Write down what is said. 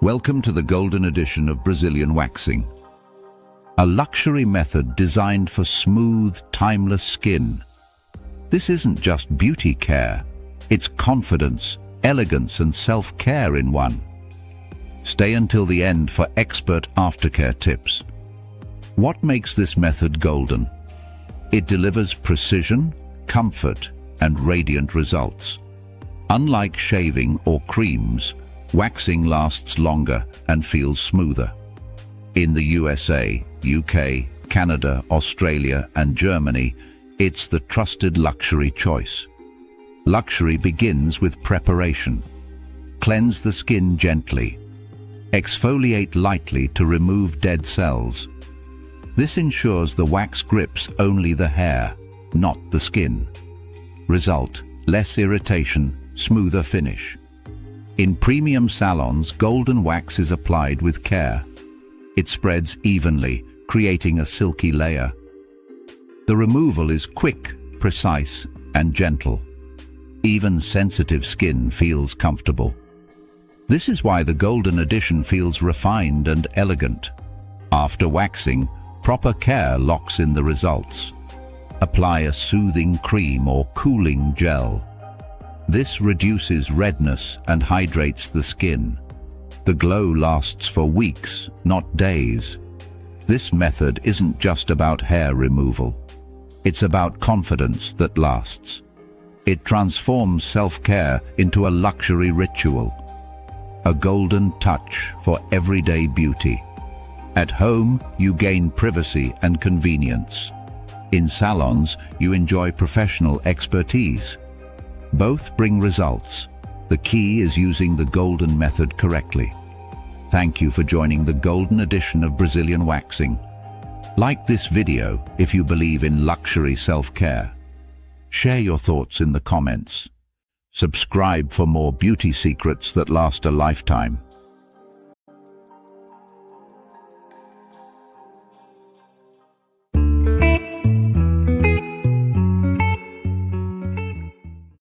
Welcome to the golden edition of Brazilian waxing. A luxury method designed for smooth, timeless skin. This isn't just beauty care, it's confidence, elegance and self-care in one. Stay until the end for expert aftercare tips. What makes this method golden? It delivers precision, comfort and radiant results. Unlike shaving or creams, waxing lasts longer and feels smoother. In the USA, UK, Canada, Australia and Germany, it's the trusted luxury choice. Luxury begins with preparation. Cleanse the skin gently. Exfoliate lightly to remove dead cells. This ensures the wax grips only the hair, not the skin. Result: less irritation, smoother finish. In premium salons, golden wax is applied with care. It spreads evenly, creating a silky layer. The removal is quick, precise, and gentle. Even sensitive skin feels comfortable. This is why the golden edition feels refined and elegant. After waxing, proper care locks in the results. Apply a soothing cream or cooling gel. This reduces redness and hydrates the skin. The glow lasts for weeks, not days. This method isn't just about hair removal. It's about confidence that lasts. It transforms self-care into a luxury ritual. A golden touch for everyday beauty. At home, you gain privacy and convenience. In salons, you enjoy professional expertise. Both bring results. The key is using the golden method correctly. Thank you for joining the golden edition of Brazilian waxing. Like this video if you believe in luxury self-care. Share your thoughts in the comments. Subscribe for more beauty secrets that last a lifetime.